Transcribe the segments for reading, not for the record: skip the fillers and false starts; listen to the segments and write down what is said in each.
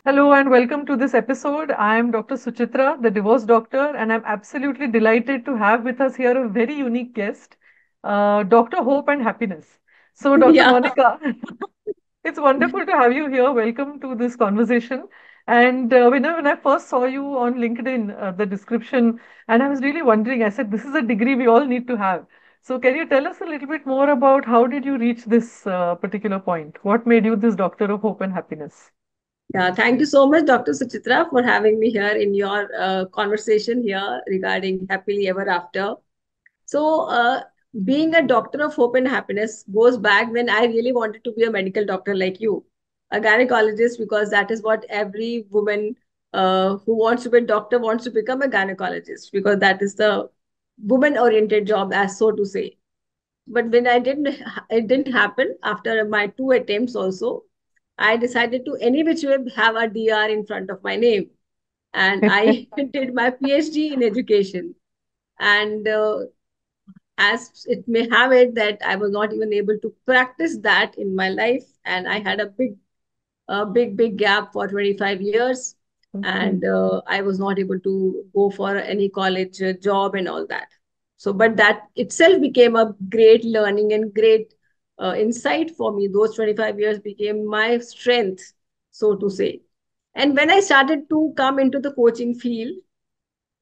Hello and welcome to this episode. I am Dr. Suchitra, the divorce doctor, and I'm absolutely delighted to have with us here a very unique guest, Dr. Hope and Happiness. So, Dr. Yeah, Monica, it's wonderful to have you here. Welcome to this conversation. And when I first saw you on LinkedIn, the description, and I was really wondering, I said, this is a degree we all need to have. So, can you tell us a little bit more about how did you reach this particular point? What made you this Doctor of Hope and Happiness? yeah. Thank you so much, Dr. Suchitra, for having me here in your conversation here regarding happily ever after. So, being a doctor of hope and happiness goes back when I really wanted to be a medical doctor like you, a gynecologist, because that is what every woman who wants to be a doctor wants to become a gynecologist, because that is the woman-oriented job, as so to say. But when it didn't happen after my two attempts also. I decided to any which way have a DR in front of my name. And I did my PhD in education. And as it may have it that I was not even able to practice that in my life. And I had big gap for 25 years. Okay. And I was not able to go for any college job and all that. So, but that itself became a great learning and great insight for me. Those 25 years became my strength, so to say. And when I started to come into the coaching field,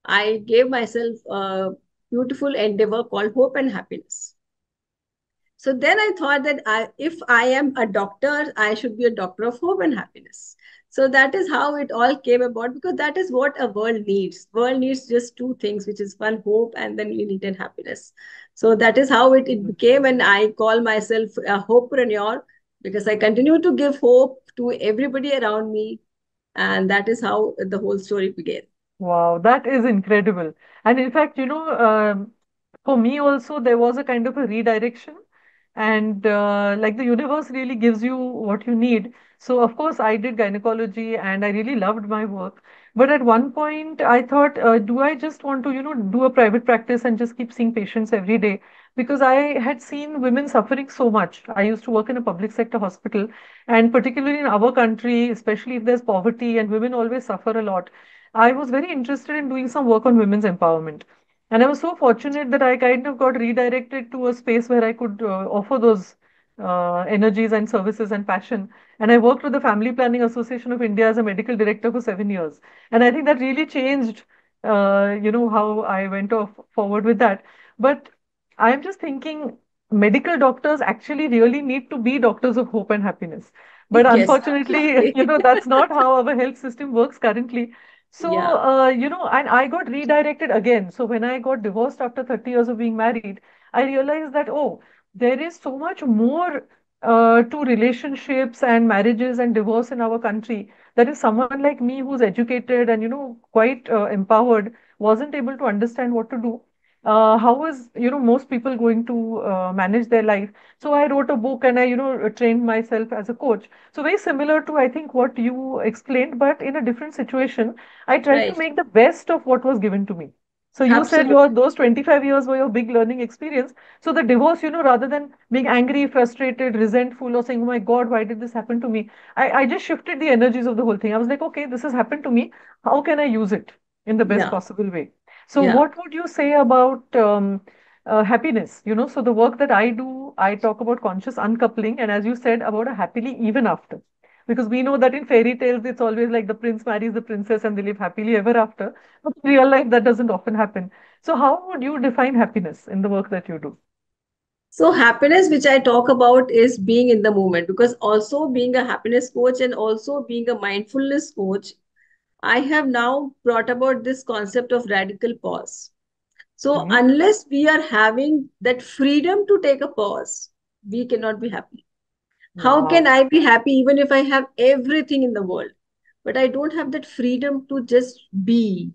I gave myself a beautiful endeavor called Hope and Happiness. So then I thought that if I am a doctor, I should be a doctor of hope and happiness. So that is how it all came about, because that is what a world needs. World needs just two things, which is one, hope, and then we need happiness. So that is how it became, and I call myself a hopepreneur because I continue to give hope to everybody around me, and that is how the whole story began. Wow, that is incredible. And in fact, for me also, there was a kind of a redirection. And like the universe really gives you what you need. So, of course, I did gynecology and I really loved my work. But at one point, I thought, do I just want to, do a private practice and just keep seeing patients every day? Because I had seen women suffering so much. I used to work in a public sector hospital, and particularly in our country, especially if there's poverty and women always suffer a lot. I was very interested in doing some work on women's empowerment. And I was so fortunate that I kind of got redirected to a space where I could offer those energies and services and passion. And I worked with the Family Planning Association of India as a medical director for 7 years. And I think that really changed, how I went off forward with that. But I'm just thinking medical doctors actually really need to be doctors of hope and happiness. But Yes, unfortunately, absolutely. that's not how our health system works currently. So, Yeah, and I got redirected again. So when I got divorced after 30 years of being married, I realized that, oh, there is so much more to relationships and marriages and divorce in our country. That is someone like me who's educated and, quite empowered, wasn't able to understand what to do. How is, most people going to manage their life? So I wrote a book and I, trained myself as a coach. So very similar to, I think, what you explained, but in a different situation. I tried to right. make the best of what was given to me. So you said your Absolutely. those 25 years were your big learning experience. So the divorce, rather than being angry, frustrated, resentful, or saying, "Oh my God, why did this happen to me?" I just shifted the energies of the whole thing. I was like, "Okay, this has happened to me. How can I use it in the best Yeah, possible way?" So yeah. what would you say about happiness? So the work that I do, I talk about conscious uncoupling, and as you said, about a happily even after. Because we know that in fairy tales, it's always like the prince marries the princess and they live happily ever after. But in real life, that doesn't often happen. So, how would you define happiness in the work that you do? So, happiness, which I talk about, is being in the moment, because also being a happiness coach and also being a mindfulness coach, I have now brought about this concept of radical pause. So, Okay. unless we are having that freedom to take a pause, we cannot be happy. How can Wow. I be happy even if I have everything in the world? But I don't have that freedom to just be.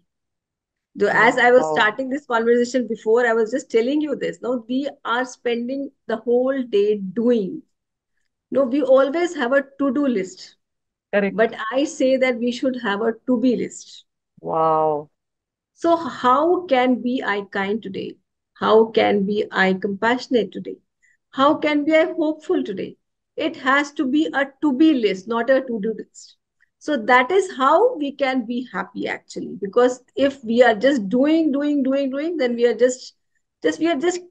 Though, as I was Wow. starting this conversation before, I was just telling you this. Now, we are spending the whole day doing. No, we always have a to do list, Correct. but I say that we should have a to be list. Wow. So, how can be I kind today? How can be I compassionate today? How can be I hopeful today? It has to be a to be list, not a to do list. So that is how we can be happy actually. Because if we are just doing, then we are just we are just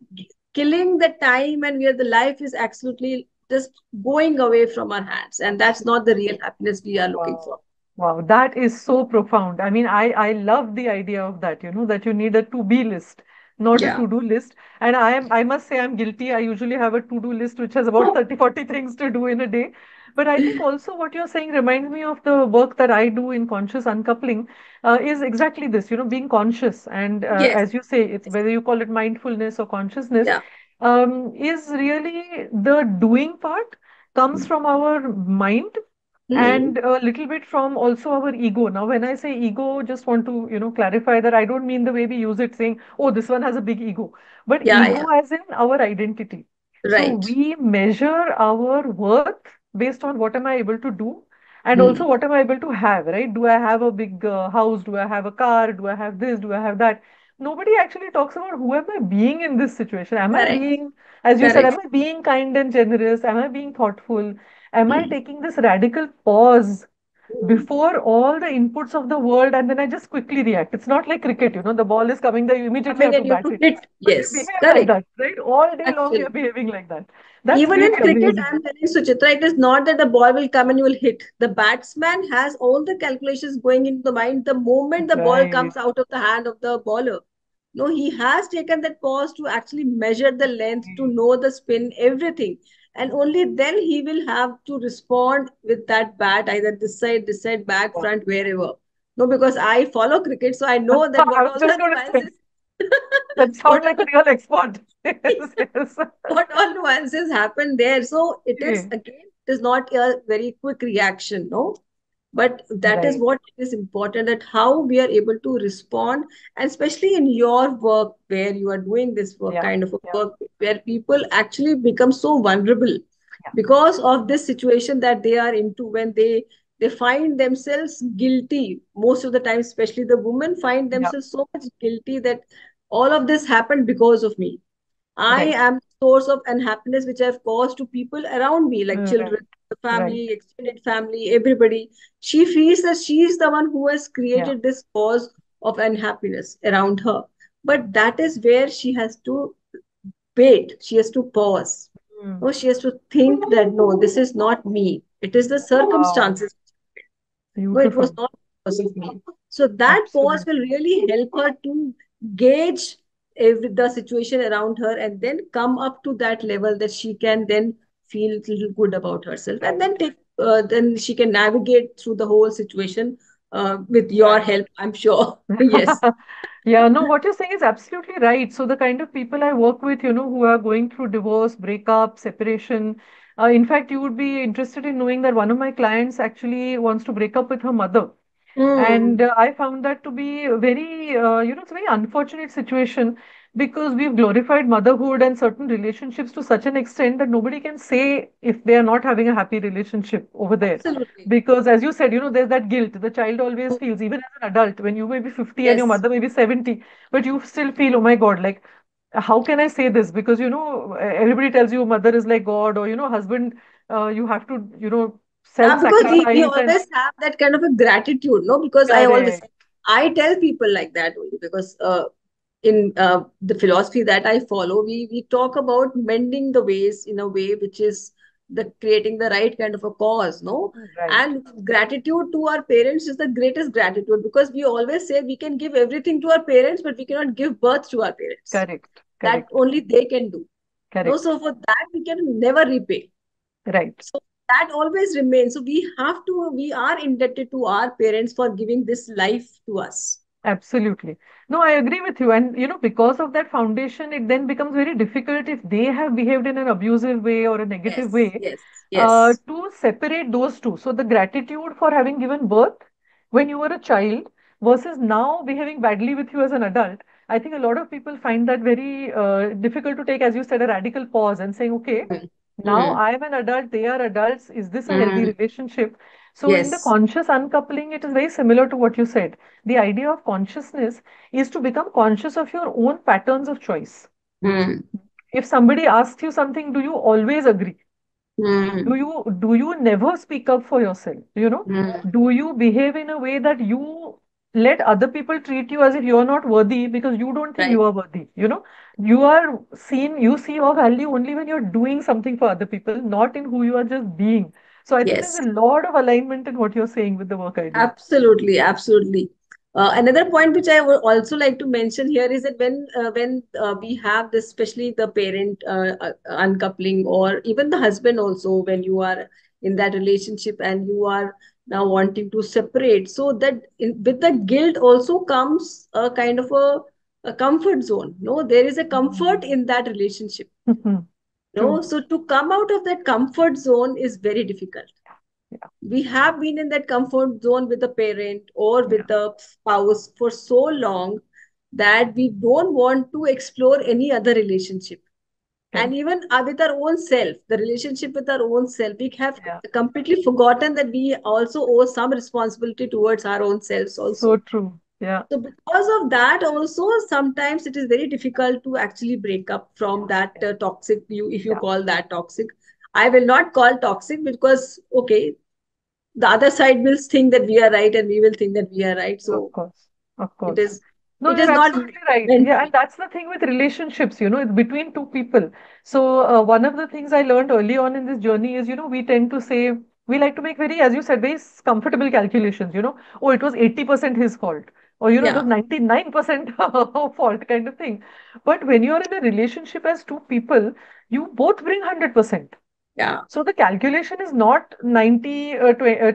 killing the time, and we are the life is absolutely just going away from our hands. And that's not the real happiness we are looking Wow. for. Wow, that is so profound. I mean, I love the idea of that, that you need a to-be list, not a Yeah. to-do list. And I must say I'm guilty. I usually have a to-do list which has about 30, 40 things to do in a day. But I think also what you're saying reminds me of the work that I do in conscious uncoupling, is exactly this, being conscious. And Yes. as you say, it's whether you call it mindfulness or consciousness, Yeah. is really the doing part comes from our mind Hmm. and a little bit from also our ego. Now, when I say ego, just want to, clarify that I don't mean the way we use it, saying, oh, this one has a big ego, but Yeah. ego Yeah. as in our identity. So Right. we measure our worth based on what am I able to do and also Hmm. what am I able to have, right? Do I have a big house? Do I have a car? Do I have this? Do I have that? Nobody actually talks about who am I being in this situation. Am I Correct. being, as you said, am Correct. I being kind and generous? Am I being thoughtful? Am I Hmm. taking this radical pause Hmm. before all the inputs of the world and then I just quickly react? It's not like cricket, the ball is coming there, you immediately Coming have to and you have bat to it. hit. But we Yes. behave like Correct. that, right? All day long we are Actually. behaving like that. That's Even in really cricket, amazing. I'm telling Suchitra, it is not that the ball will come and you will hit. The batsman has all the calculations going into the mind the moment the ball Right. comes out of the hand of the bowler. No, he has taken that pause to actually measure the length, to Right. know the spin, everything. And only then he will have to respond with that bat, either this side, back, Wow. front, wherever. No, because I follow cricket, so I know that I what was all just the going to say, nuances, that what sound all like a real expert. Yes, yes. what all nuances happen there. So it is Okay. again, it is not a very quick reaction, no? But that is Right. what is important, that how we are able to respond, and especially in your work where you are doing this work, Yeah. kind of a Yeah. work where people actually become so vulnerable Yeah. because of this situation that they are into, when they find themselves guilty most of the time, especially the women find Yeah. themselves so much guilty that all of this happened because of me. I Right. am the source of unhappiness which I've caused to people around me, like Right. children, the Right. family, extended family, everybody. She feels that she is the one who has Yeah. created this cause of unhappiness around her. But that is where she has to wait, she has to pause. Mm. No, she has to think that no, this is not me. It is the Wow. circumstances. No, it was Beautiful. not because of me. So that pause will Absolutely. really help her to gauge the situation around her, and then come up to that level that she can then feel a little good about herself, and Right. then then she can navigate through the whole situation with your Right. help, I'm sure. Yes. Yeah, no, what you're saying is absolutely right. So the kind of people I work with, who are going through divorce, breakup, separation. In fact, you would be interested in knowing that one of my clients actually wants to break up with her mother. And Hmm. I found that to be a very, it's a very unfortunate situation because we've glorified motherhood and certain relationships to such an extent that nobody can say if they are not having a happy relationship over there. Absolutely. Because as you said, there's that guilt the child always feels, even as an adult, when you may be 50 and your Yes. mother may be 70, but you still feel, oh my God, like, how can I say this? Because, everybody tells you mother is like God, or, husband, you have to, Yeah, because we self-sacrifice and always have that kind of a gratitude, no? Because I always, correct. I tell people like that only because in the philosophy that I follow, we talk about mending the ways in a way which is the creating the right kind of a cause, no? Right. And gratitude to our parents is the greatest gratitude, because we always say we can give everything to our parents, but we cannot give birth to our parents. Correct. That Correct. only they can do. No, Correct. so for that we can never repay. Right. So that always remains. So we are indebted to our parents for giving this life to us. Absolutely. No, I agree with you. And, because of that foundation, it then becomes very difficult if they have behaved in an abusive way or a negative Yes, way, yes, yes. to separate those two. So the gratitude for having given birth when you were a child versus now behaving badly with you as an adult. I think a lot of people find that very difficult to take, as you said, a radical pause and saying, okay, Mm, now mm, I am an adult, they are adults. Is this a healthy mm. relationship? So, in the Yes. conscious uncoupling, it is very similar to what you said. The idea of consciousness is to become conscious of your own patterns of choice. Mm. If somebody asks you something, do you always agree? Hmm. Do you never speak up for yourself? Hmm. Do you behave in a way that you let other people treat you as if you're not worthy because you don't think Right. you are worthy? You see your value only when you're doing something for other people, not in who you are just being. So I think there's Yes. a lot of alignment in what you're saying with the work I do. Absolutely, absolutely. Another point which I would also like to mention here is that when we have this, especially the parent uncoupling, or even the husband also, when you are in that relationship and you are now wanting to separate, so that with the guilt also comes a kind of a comfort zone. No, there is a comfort Mm. in that relationship. No, True. so to come out of that comfort zone is very difficult. Yeah. We have been in that comfort zone with the parent or Yeah. with the spouse for so long that we don't want to explore any other relationship. And Correct. even with our own self, the relationship with our own self, we have Yeah. completely forgotten that we also owe some responsibility towards our own selves So also. true. Yeah. So because of that also, sometimes it is very difficult to actually break up from that Yeah. toxic, you if you Yeah. call that toxic. I will not call toxic, because okay, the other side will think that we are right and we will think that we are right. Of So course. Of it course. is No, it you're is not absolutely right. meant to Yeah, and be. that's the thing with relationships, it's between two people. So, one of the things I learned early on in this journey is, we tend to say, we like to make very, as you said, very comfortable calculations. Oh, it was 80% his fault, or, it was Yeah, 99% fault kind of thing. But when you're in a relationship as two people, you both bring 100%. yeah, So the calculation is not 90,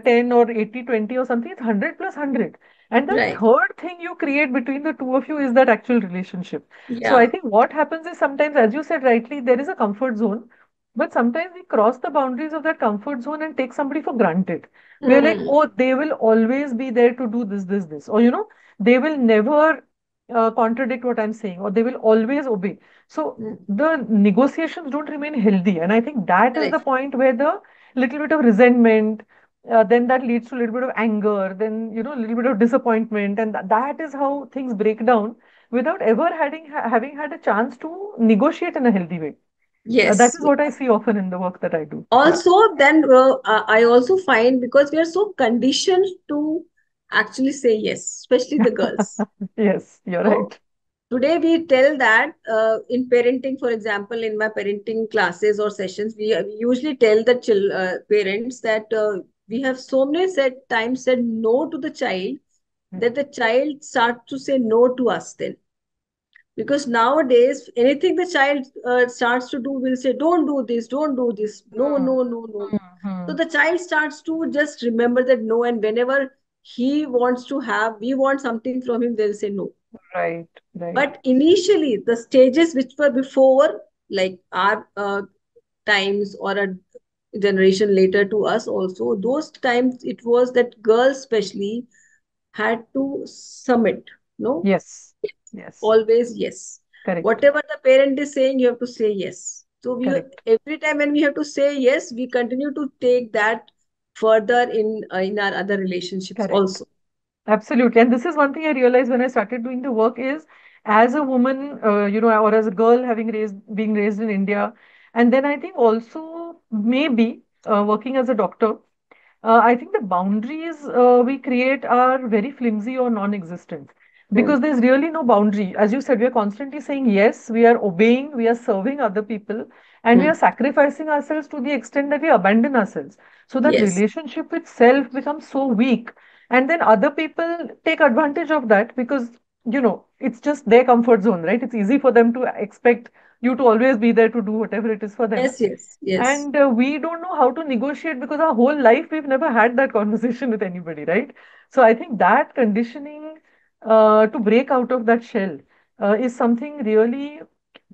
10 or 80-20 or something, it's 100 plus 100. And the right. third thing you create between the two of you is that actual relationship. So I Yeah. think what happens is sometimes, as you said rightly, there is a comfort zone, but sometimes we cross the boundaries of that comfort zone and take somebody for granted. We're like, Hmm. oh, they will always be there to do this, this, this. Or, they will never contradict what I'm saying, or they will always obey. So Hmm. the negotiations don't remain healthy. And I think that is the Correct. point where the little bit of resentment, then that leads to a little bit of anger, then, a little bit of disappointment. And that is how things break down without ever having had a chance to negotiate in a healthy way. That Yes. is what I see often in the work that I do. Yeah. Also, then I also find, because we are so conditioned to actually say yes, especially the girls. Yes, you're So right. today we tell that in parenting, for example, in my parenting classes or sessions, we usually tell the parents that we have so many times said no to the child, Yeah. that the child starts to say no to us then. Because nowadays, anything the child starts to do will say, don't do this, don't do this, no, Hmm. no, no, no, no. So Hmm. the child starts to just remember that no, and whenever we want something from him, they'll say no. Right, right. But initially, the stages which were before, like our times or a generation later to us also, those times it was that girls especially had to submit. No, Yes, yes, always yes. correct, Whatever the parent is saying, you have to say yes. So we correct, every time when we have to say yes, we continue to take that further in our other relationships correct. also. Absolutely. And this is one thing I realized when I started doing the work is as a woman, or as a girl being raised in India, and then I think also maybe working as a doctor, I think the boundaries we create are very flimsy or non-existent Hmm. because there's really no boundary. As you said, we are constantly saying yes, we are obeying, we are serving other people, and we Hmm. are sacrificing ourselves to the extent that we abandon ourselves. So that Yes. relationship itself becomes so weak. And then other people take advantage of that because, it's just their comfort zone, right? It's easy for them to expect you to always be there to do whatever it is for them. Yes. Yes. Yes. And we don't know how to negotiate because our whole life we've never had that conversation with anybody, right? So I think that conditioning to break out of that shell is something really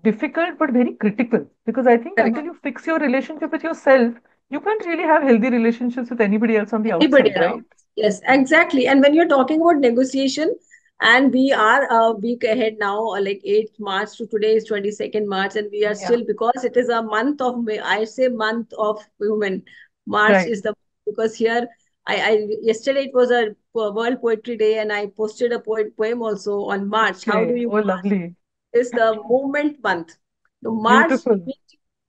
difficult but very critical because I think Correct. until you fix your relationship with yourself, you can't really have healthy relationships with anybody else on the Anybody outside, right? around. Yes, exactly. And when you're talking about negotiation, and we are a week ahead now, like 8th March to today is 22nd March, and we are Yeah, still, because it is a month of May, I say month of women. March right. is the, because here, yesterday it was a World Poetry Day, and I posted a poem also on March. How do Okay. you Oh, March? lovely. Is the movement month. The March Beautiful.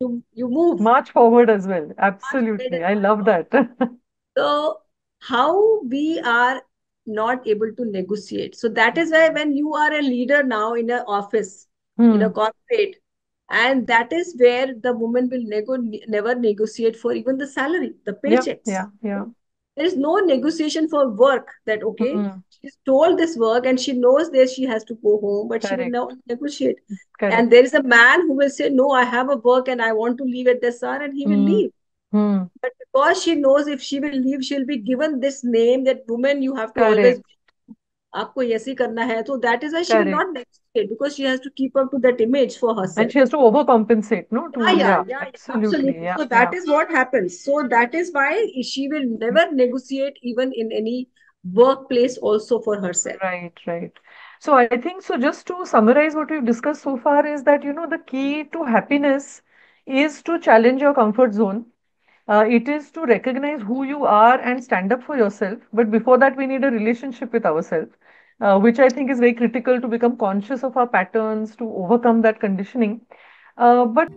you move. March forward as well. March ahead Absolutely. and I march love forward. that. So how we are not able to negotiate. So that is why when you are a leader now in an office, in a Hmm. corporate, and that is where the woman will never negotiate for even the salary, the Yeah, paychecks. yeah, yeah. There is no negotiation for work, that okay, Hmm. she's told this work and she knows that she has to go home, but she will Correct. not negotiate. And Correct. there is a man who will say, no, I have a work and I want to leave at this hour, and he will Hmm. leave. Hmm. But because she knows if she will leave, she'll be given this name that woman, you have to always, Correct. आपको ऐसे ही करना है. So that is why she will Correct. not negotiate, because she has to keep up to that image for And herself. she has to overcompensate, no? Yeah, To, yeah, yeah, yeah, yeah, absolutely. absolutely. Yeah, So that yeah. is what happens. So that is why she will never negotiate even in any workplace also for herself. Right, right. So I think so. Just to summarize what we've discussed so far is that, the key to happiness is to challenge your comfort zone. It is to recognize who you are and stand up for yourself. But before that, we need a relationship with ourselves, which I think is very critical to become conscious of our patterns, to overcome that conditioning. But